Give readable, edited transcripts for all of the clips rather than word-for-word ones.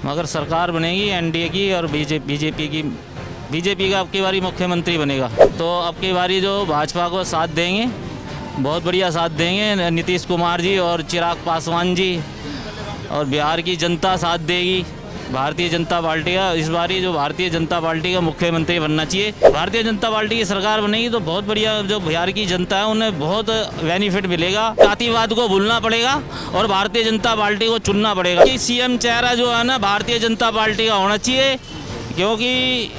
मगर सरकार बनेगी एनडीए की और बीजेपी का अब की बारी मुख्यमंत्री बनेगा। तो अब की बारी जो भाजपा को साथ देंगे, बहुत बढ़िया साथ देंगे नीतीश कुमार जी और चिराग पासवान जी, और बिहार की जनता साथ देगी भारतीय जनता पार्टी का। इस बारी जो भारतीय जनता पार्टी का मुख्यमंत्री बनना चाहिए। भारतीय जनता पार्टी की सरकार बनेगी तो बहुत बढ़िया, जो बिहार की जनता है उन्हें बहुत बेनिफिट मिलेगा। जातिवाद को भूलना पड़ेगा और भारतीय जनता पार्टी को चुनना पड़ेगा कि सीएम चेहरा जो है ना भारतीय जनता पार्टी का होना चाहिए, क्योंकि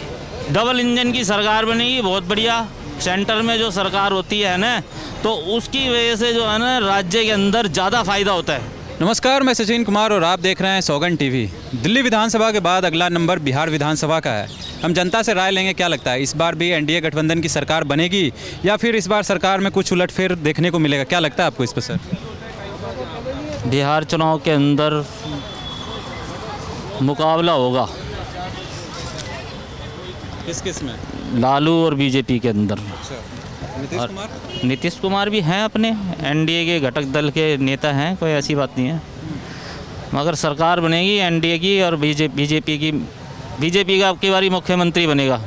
डबल इंजन की सरकार बनेगी बहुत बढ़िया। सेंटर में जो सरकार होती है ना, तो उसकी वजह से जो है ना राज्य के अंदर ज़्यादा फायदा होता है। नमस्कार, मैं सचिन कुमार और आप देख रहे हैं सौगन टीवी। दिल्ली विधानसभा के बाद अगला नंबर बिहार विधानसभा का है। हम जनता से राय लेंगे, क्या लगता है इस बार भी एनडीए गठबंधन की सरकार बनेगी या फिर इस बार सरकार में कुछ उलटफेर देखने को मिलेगा? क्या लगता है आपको इस पर सर? बिहार चुनाव के अंदर मुकाबला होगा किस किस में? लालू और बीजेपी के अंदर। नीतीश कुमार? नीतीश कुमार भी हैं, अपने एनडीए के घटक दल के नेता हैं, कोई ऐसी बात नहीं है। मगर सरकार बनेगी एनडीए की और बीजेपी का अब की बारी मुख्यमंत्री बनेगा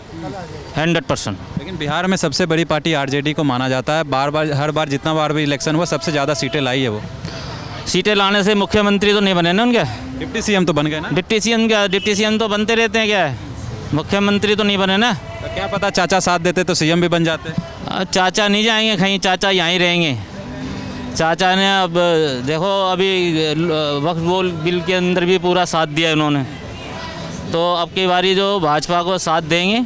100%। लेकिन बिहार में सबसे बड़ी पार्टी आरजेडी को माना जाता है। हर बार जितना बार भी इलेक्शन हुआ सबसे ज़्यादा सीटें लाई है वो। सीटें लाने से मुख्यमंत्री तो नहीं बने ना उनके? डिप्टी सीएम तो बन गए ना? डिप्टी सीएम तो बनते रहते हैं, क्या है, मुख्यमंत्री तो नहीं बने ना। तो क्या पता चाचा साथ देते तो सीएम भी बन जाते। चाचा नहीं जाएंगे कहीं, चाचा यहीं रहेंगे। चाचा ने अब देखो अभी वक्फ बोर्ड बिल के अंदर भी पूरा साथ दिया उन्होंने। तो अब की बारी जो भाजपा को साथ देंगे,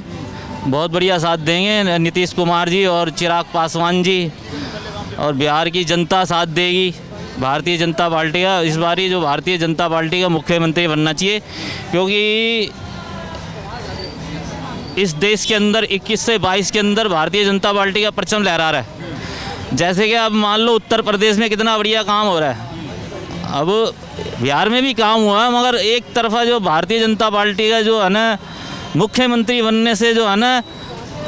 बहुत बढ़िया साथ देंगे नीतीश कुमार जी और चिराग पासवान जी, और बिहार की जनता साथ देगी भारतीय जनता पार्टी का। इस बारी जो भारतीय जनता पार्टी का मुख्यमंत्री बनना चाहिए, क्योंकि इस देश के अंदर 21 से 22 के अंदर भारतीय जनता पार्टी का परचम लहरा रहा है। जैसे कि अब मान लो उत्तर प्रदेश में कितना बढ़िया काम हो रहा है, अब बिहार में भी काम हुआ है, मगर एक तरफा जो भारतीय जनता पार्टी का जो है ना मुख्यमंत्री बनने से जो है ना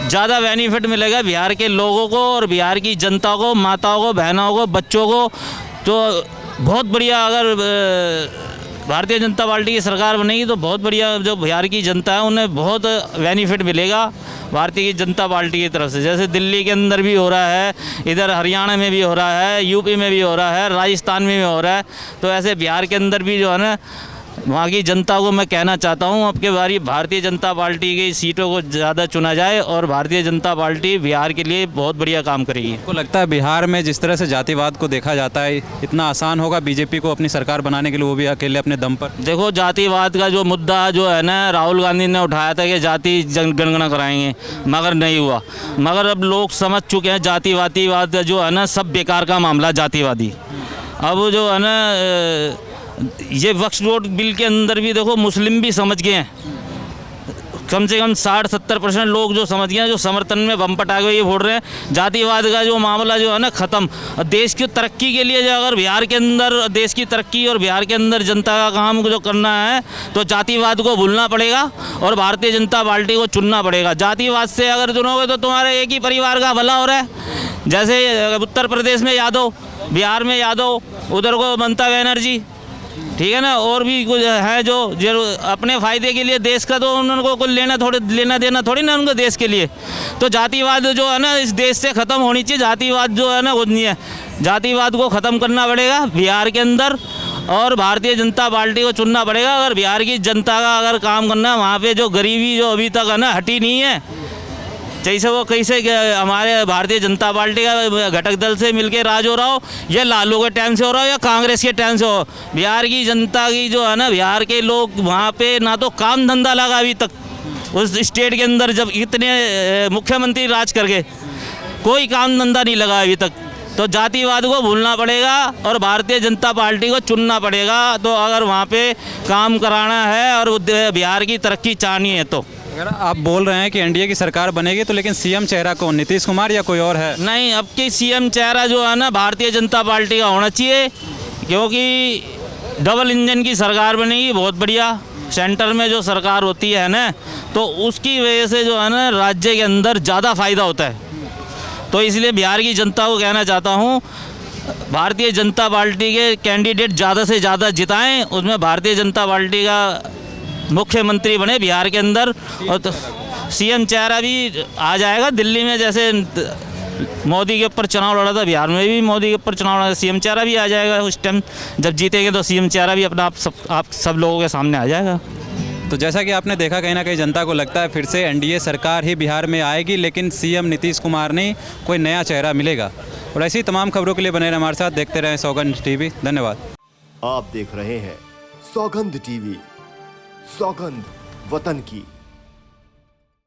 ज़्यादा बेनिफिट मिलेगा बिहार के लोगों को और बिहार की जनता को, माताओं को, बहनों को, बच्चों को। तो बहुत बढ़िया, अगर भारतीय जनता पार्टी की सरकार बनेगी तो बहुत बढ़िया, जो बिहार की जनता है उन्हें बहुत बेनिफिट मिलेगा भारतीय जनता पार्टी की तरफ से। जैसे दिल्ली के अंदर भी हो रहा है, इधर हरियाणा में भी हो रहा है, यूपी में भी हो रहा है, राजस्थान में भी हो रहा है, तो ऐसे बिहार के अंदर भी जो है ना वहाँ की जनता को मैं कहना चाहता हूँ अब की बारी भारतीय जनता पार्टी की सीटों को ज़्यादा चुना जाए और भारतीय जनता पार्टी बिहार के लिए बहुत बढ़िया काम करेगी। आपको लगता है बिहार में जिस तरह से जातिवाद को देखा जाता है, इतना आसान होगा बीजेपी को अपनी सरकार बनाने के लिए, वो भी अकेले अपने दम पर? देखो, जातिवाद का जो मुद्दा जो है ना राहुल गांधी ने उठाया था कि जाति जनगणना कराएंगे, मगर नहीं हुआ। मगर अब लोग समझ चुके हैं जातिवाद जो है ना सब बेकार का मामला जातिवादी। अब जो है ना ये वक्फ बोर्ड बिल के अंदर भी देखो मुस्लिम भी समझ गए हैं, कम से कम 60-70% लोग जो समझ गए हैं, जो समर्थन में बम पटा के ये वोट रहे हैं। जातिवाद का जो मामला जो है ना ख़त्म। देश की तरक्की के लिए जो अगर बिहार के अंदर देश की तरक्की और बिहार के अंदर जनता का काम जो करना है तो जातिवाद को भूलना पड़ेगा और भारतीय जनता पार्टी को चुनना पड़ेगा। जातिवाद से अगर चुनोगे तो तुम्हारे एक ही परिवार का भला हो रहा है। जैसे उत्तर प्रदेश में यादव, बिहार में यादव, उधर को ममता बनर्जी, ठीक है ना, और भी कुछ है जो अपने फ़ायदे के लिए देश का, तो उनको कुछ लेना देना थोड़ी ना उनको देश के लिए। तो जातिवाद जो है ना इस देश से ख़त्म होनी चाहिए। जातिवाद जो है ना वो नहीं है, जातिवाद को ख़त्म करना पड़ेगा बिहार के अंदर और भारतीय जनता पार्टी को चुनना पड़ेगा। अगर बिहार की जनता का अगर काम करना है, वहाँ पर जो गरीबी जो अभी तक है ना हटी नहीं है, जैसे वो कैसे हमारे भारतीय जनता पार्टी का घटक दल से मिलके राज हो रहा हो, या लालू के टाइम से हो रहा हो या कांग्रेस के टाइम से हो, बिहार की जनता की जो है ना, बिहार के लोग वहाँ पे ना तो काम धंधा लगा अभी तक उस स्टेट के अंदर, जब इतने मुख्यमंत्री राज करके कोई काम धंधा नहीं लगा अभी तक। तो जातिवाद को भूलना पड़ेगा और भारतीय जनता पार्टी को चुनना पड़ेगा। तो अगर वहाँ पे काम कराना है और बिहार की तरक्की चाहनी है तो। अगर आप बोल रहे हैं कि एनडीए की सरकार बनेगी तो लेकिन सीएम चेहरा कौन, नीतीश कुमार या कोई और है? नहीं, अब की सीएम चेहरा जो है ना भारतीय जनता पार्टी का होना चाहिए, क्योंकि डबल इंजन की सरकार बनेगी बहुत बढ़िया। सेंटर में जो सरकार होती है ना, तो उसकी वजह से जो है ना राज्य के अंदर ज़्यादा फायदा होता है। तो इसलिए बिहार की जनता को कहना चाहता हूँ, भारतीय जनता पार्टी के कैंडिडेट ज़्यादा से ज़्यादा जिताएं, उसमें भारतीय जनता पार्टी का मुख्यमंत्री बने बिहार के अंदर। और तो सीएम चेहरा भी आ जाएगा दिल्ली में, जैसे मोदी के ऊपर चुनाव लड़ा था, बिहार में भी मोदी के ऊपर चुनाव लड़ा, सीएम चेहरा भी आ जाएगा उस टाइम जब जीतेंगे, तो सीएम चेहरा भी अपना आप सब लोगों के सामने आ जाएगा। तो जैसा कि आपने देखा, कहीं ना कहीं जनता को लगता है फिर से एनडीए सरकार ही बिहार में आएगी, लेकिन सीएम नीतीश कुमार नहीं, कोई नया चेहरा मिलेगा। और ऐसी तमाम खबरों के लिए बने रहें हमारे साथ, देखते रहें सौगंध टीवी। धन्यवाद। आप देख रहे हैं सौगंध टीवी, सौगंध वतन की।